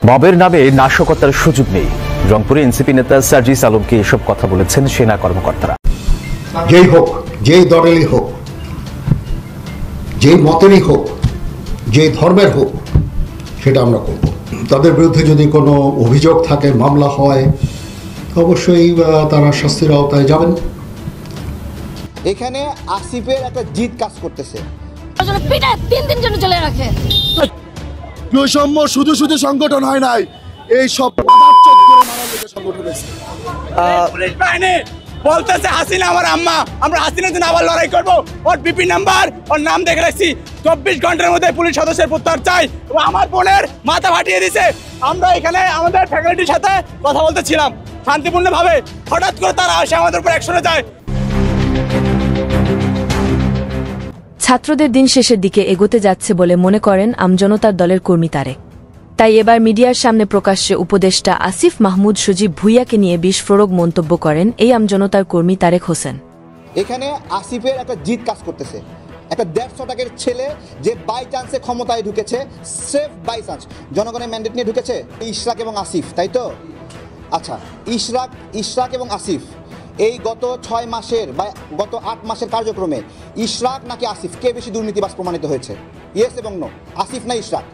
মবের নামে নাশকতার সুযোগ নেই। রংপুরে এনসিপি নেতা সার্জিস আলমকে এসব কথা বলেছেন সেনা কর্মকর্তারা। যেই হোক, যেই দলেরই হোক, যেই মতেরই হোক, যেই ধর্মের হোক, সেটা আমরা করব। তাদের বিরুদ্ধে যদি কোনো অভিযোগ থাকে, মামলা হয়, অবশ্যই তারা শাস্তির আওতায় যাবেন। এখানে আসিফের একটা জিত কাজ করতেছে। বৈষম্য শুধু শুধু সংগঠন হয় নাই, এই সব সংগঠন বলতেছে হাসিনা আমার আম্মা, আমরা হাসিনার জন্য আবার লড়াই করবো। ওর বিপি নাম্বার, ওর নাম দেখে রাখছি। 24 ঘন্টার মধ্যে পুলিশ সদস্যের প্রত্যাহার চাই। আমার বোনের মাথা ফাটিয়ে দিছে। আমরা এখানে আমাদের ফ্যাকাল্টির সাথে কথা বলতেছিলাম শান্তিপূর্ণভাবে, হঠাৎ করে তারা আসে আমাদের উপর অ্যাকশনে যায়। ছাত্রদের দিন শেষের দিকে এগোতে যাচ্ছে বলে মনে করেন আমজনতার দলের কর্মী তারেক। তাই এবার মিডিয়ার সামনে প্রকাশ্যে উপদেষ্টা আসিফ মাহমুদ সজীব ভুইয়াকে নিয়ে বিস্ফোরক মন্তব্য করেন এই আমজনতার কর্মী তারেক হোসেন। এখানে আসিফের একটা জিত কাজ করতেছে। একটা 150 টাকার ছেলে যে বাই চান্সে ক্ষমতায় ঢুকেছে, সেফ বাই চান্স, জনগণের ম্যান্ডেট নিয়ে ঢুকেছে। ইশরাক এবং আসিফ, তাই তো? আচ্ছা, ইশরাক এবং আসিফ এই গত 6 মাসের বা গত 8 মাসের কার্যক্রমে ইশরাক নাকি আসিফ, কে বেশি দুর্নীতিবাজ প্রমাণিত হয়েছে? ইয়েস এবং নো। আসিফ না ইশরাক?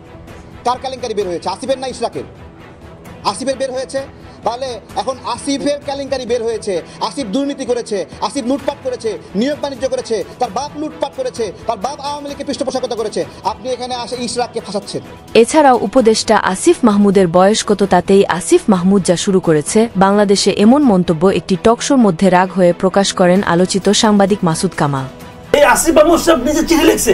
কার কেলেঙ্কারি বের হয়েছে, আসিফের না ইশরাকের? আসিফের বের হয়েছে। তাহলে এখন আসিফের কেলেঙ্কারি বের হয়েছে। আসিফ দুর্নীতি করেছে, আসিফ লুটপাট করেছে, নিয়োগ বাণিজ্য করেছে, তার বাপ লুটপাট করেছে, তার বাপ আওয়ামী লীগকে পৃষ্ঠপোষকতা করেছে। আপনি এখানে আসে ইশরাককে ফাঁসাচ্ছেন। এছাড়াও উপদেষ্টা আসিফ মাহমুদের বয়স কত তাতেই আসিফ মাহমুদ যা শুরু করেছে। বাংলাদেশে এমন মন্তব্য একটি টকশোর মধ্যে রাগ হয়ে প্রকাশ করেন আলোচিত সাংবাদিক মাসুদ কামাল। এই আসিফ মাহমুদ সাহেব নিজে চিঠি লিখছে,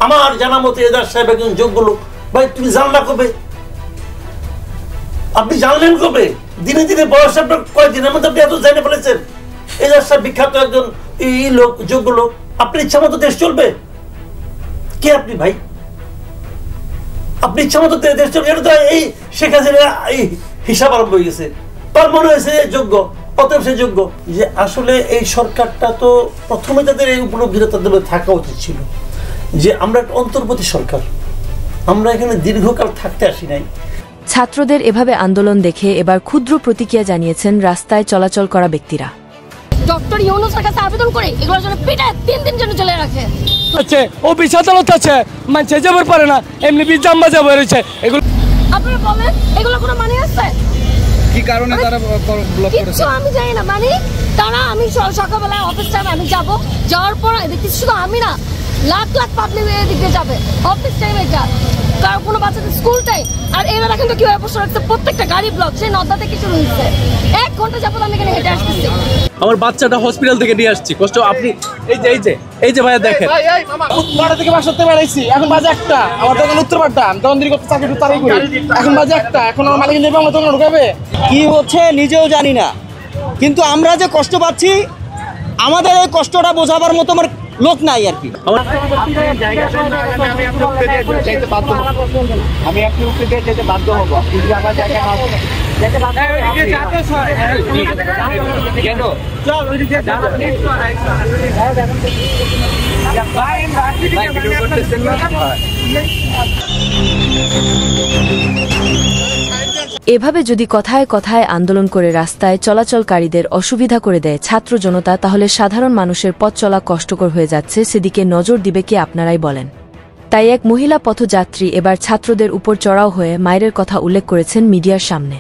আমার জানা মতে এজাজ সাহেব একজন যোগ্য লোক। ভাই তুমি জানলা কবে? আপনি জানলেন কবে? দিনে দিনে বয়স আপনার কয়েকদিনের মধ্যে আপনি এত জেনে ফেলেছেন। এজাজ সাহেব বিখ্যাত একজন এই লোক, যোগ্য লোক। আপনি ইচ্ছা মতো দেশ চলবে? কে আপনি ভাই? আপনি ইচ্ছা মতো দেশ চলবে? এটা তো এই শেখ হাসিনা এই হিসাব আরম্ভ হয়ে গেছে। তার মনে হয়েছে যোগ্য, অতএব সে যোগ্য। যে আসলে এই সরকারটা তো প্রথমে তাদের এই উপলব্ধিটা তাদের থাকা উচিত ছিল যে আমরা একটা অন্তর্বর্তী সরকার, আমরা এখানে দীর্ঘকাল থাকতে আসি নাই। ছাত্রদের এভাবে আন্দোলন দেখে এবার ক্ষুদ্র প্রতিক্রিয়া জানিয়েছেন রাস্তায় চলাচল করা ব্যক্তিরা। ডক্টর ইউনূসের কাছে আবেদন করে এগুলোর জন্য পিটায় 3 দিন জন্য চলে রাখে। আছে ও বিচারত আছে, মানছে যাবার পারে না, এমনি বিজাম্বা যাবে রয়েছে। এগুলো আপনারা বলেন এগুলো কোনো মানে আছে? কি কারণে তারা ব্লক করেছে আমি জানি না। মানে তারা, আমি সকালবেলা অফিস টাইম আমি যাব, যাওয়ার পর দেখি শুধু আমি না, লাখ লাখ পাবলিক এদিকে যাবে অফিস টাইমে, যা কারো কোনো বাচ্চাদের স্কুল টাইম। আর এবার এখন তো কি হয়, বসে রাখছে প্রত্যেকটা গাড়ি ব্লক, সেই 9টা থেকে শুরু হয়েছে। 1 ঘন্টা যাবত আমি এখানে হেঁটে আসতেছি। আমার বাচ্চাটা হসপিটাল থেকে নিয়ে আসছি, কষ্ট। আপনি এই যে ভাইয়া দেখেন, 9টা থেকে বাসাতে বেড়াইছি, এখন বাজে 1টা। আমার দোকান উত্তর পাড়া, আমি তখন দিকে চাকরি তারাই করি। এখন বাজে 1টা, এখন আমার মালিক নেবে, আমার দোকান ঢুকাবে। কি হচ্ছে নিজেও জানি না, কিন্তু আমরা যে কষ্ট পাচ্ছি, আমাদের ওই কষ্টটা বোঝাবার মতো আমার লোক নাই আর কি। আমি একটু উপরে যেতে বাধ্য হবো, কিন্তু আমার জায়গা এভাবে যদি কথায় কথায় আন্দোলন করে রাস্তায় চলাচলকারীদের অসুবিধা করে দেয় ছাত্র জনতা, তাহলে সাধারণ মানুষের পথ চলা কষ্টকর হয়ে যাচ্ছে। সেদিকে নজর দিবে কে, আপনারাই বলেন। তাই এক মহিলা পথযাত্রী এবার ছাত্রদের উপর চড়াও হয়ে মায়ের কথা উল্লেখ করেছেন মিডিয়ার সামনে।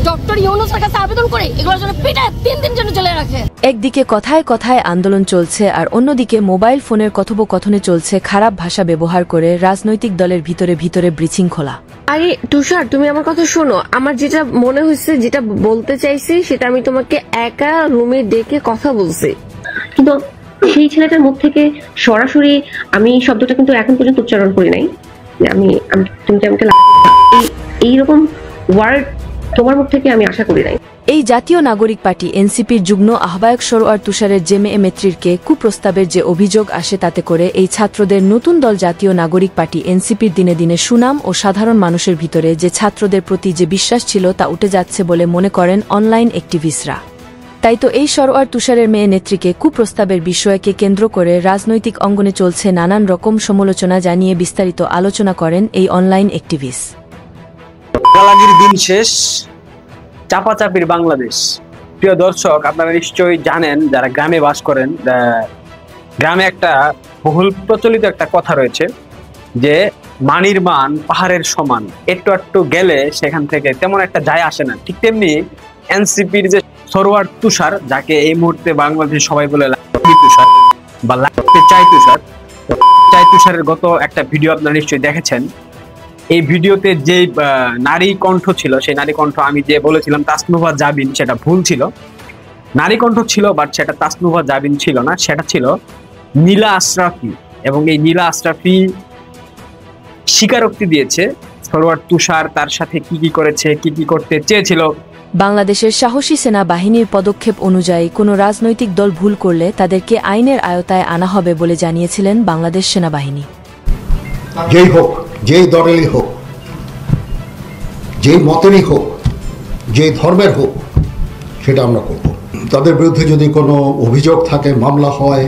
ডক্টর ইউনূসের কাছে আবেদন করে এগুলোর জন্য পিটায় 3 দিন জন্য চলে রাখে। একদিকে কথায় কথায় আন্দোলন চলছে, আর অন্যদিকে মোবাইল ফোনের কথোপকথনে চলছে খারাপ ভাষা ব্যবহার করে রাজনৈতিক দলের ভিতরে ভিতরে বিশৃঙ্খলা। আরে তুষার, তুমি আমার কথা শোনো। আমার যেটা মনে হয়েছে, যেটা বলতে চাইছি, সেটা আমি তোমাকে একা রুমে ডেকে কথা বলছি, কিন্তু সেই ছেলেটার মুখ থেকে সরাসরি আমি শব্দটা কিন্তু এখন পর্যন্ত উচ্চারণ করি নাই। তুমি যে আমাকে এইরকম ওয়ার্ড তোমার মুখ থেকে আমি আশা করি নাই। এই জাতীয় নাগরিক পার্টি এনসিপির যুগ্ম আহ্বায়ক সরোয়ার তুষারের জেএমএ নেত্রীকে কুপ্রস্তাবের যে অভিযোগ আসে, তাতে করে এই ছাত্রদের নতুন দল জাতীয় নাগরিক পার্টি এনসিপির দিনে দিনে সুনাম ও সাধারণ মানুষের ভিতরে যে ছাত্রদের প্রতি যে বিশ্বাস ছিল তা উঠে যাচ্ছে বলে মনে করেন অনলাইন অ্যাক্টিভিস্টরা। তাই তো এই সরোয়ার তুষারের মেয়ে নেত্রীকে কুপ্রস্তাবের বিষয়কে কেন্দ্র করে রাজনৈতিক অঙ্গনে চলছে নানান রকম সমালোচনা, জানিয়ে বিস্তারিত আলোচনা করেন এই অনলাইন অ্যাক্টিভিস্ট। গালাগির দিন শেষ, চাপাচাপির বাংলাদেশ। প্রিয় দর্শক, আপনারা নিশ্চয়ই জানেন যারা গ্রামে বাস করেন, গ্রামে একটা বহুল প্রচলিত একটা কথা রয়েছে যে মানির মান পাহাড়ের সমান, একটু একটু গেলে সেখান থেকে তেমন একটা যায় আসে না। ঠিক তেমনি এনসিপির যে সরোয়ার তুষার, যাকে এই মুহূর্তে বাংলাদেশে সবাই বলে তুষার বা লাগতে চাই তুষারের গত একটা ভিডিও আপনারা নিশ্চয়ই দেখেছেন। এই ভিডিওতে যে নারী কণ্ঠ ছিল, সেই নারী কণ্ঠ আমি যে বলেছিলাম তাসনুভা জাবিন, সেটা ভুল ছিল। নারী কণ্ঠ ছিল, বাট সেটা তাসনুভা জাবিন ছিল না, সেটা ছিল নীলা আশরাফি। এবং এই নীলা আশরাফি স্বীকারোক্তি দিয়েছে সরোয়ার তুষার তার সাথে কি কি করেছে, কি কি করতে চেয়েছিল। বাংলাদেশের সাহসী সেনাবাহিনীর পদক্ষেপ অনুযায়ী কোনো রাজনৈতিক দল ভুল করলে তাদেরকে আইনের আয়তায় আনা হবে বলে জানিয়েছিলেন বাংলাদেশ সেনাবাহিনী। যেই হোক, যেই দলেরই হোক, যেই মতেরই হোক, যেই ধর্মের হোক, সেটা আমরা করব। তাদের বিরুদ্ধে যদি কোনো অভিযোগ থাকে, মামলা হয়,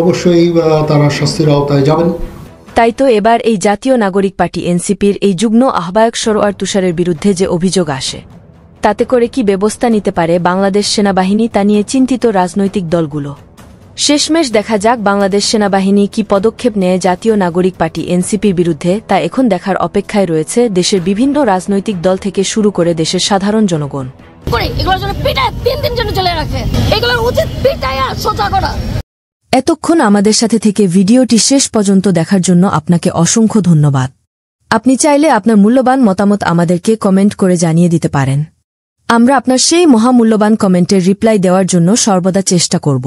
অবশ্যই তারা শাস্তির আওতায় যাবেন। তাই তো এবার এই জাতীয় নাগরিক পার্টি এনসিপির এই যুগ্ম আহ্বায়ক সরোয়ার তুষারের বিরুদ্ধে যে অভিযোগ আসে, তাতে করে কি ব্যবস্থা নিতে পারে বাংলাদেশ সেনাবাহিনী তা নিয়ে চিন্তিত রাজনৈতিক দলগুলো। শেষমেশ দেখা যাক বাংলাদেশ সেনাবাহিনী কি পদক্ষেপ নেয় জাতীয় নাগরিক পার্টি এনসিপির বিরুদ্ধে, তা এখন দেখার অপেক্ষায় রয়েছে দেশের বিভিন্ন রাজনৈতিক দল থেকে শুরু করে দেশের সাধারণ জনগণ। এতক্ষণ আমাদের সাথে থেকে ভিডিওটি শেষ পর্যন্ত দেখার জন্য আপনাকে অসংখ্য ধন্যবাদ। আপনি চাইলে আপনার মূল্যবান মতামত আমাদেরকে কমেন্ট করে জানিয়ে দিতে পারেন। আমরা আপনার সেই মহামূল্যবান কমেন্টের রিপ্লাই দেওয়ার জন্য সর্বদা চেষ্টা করব।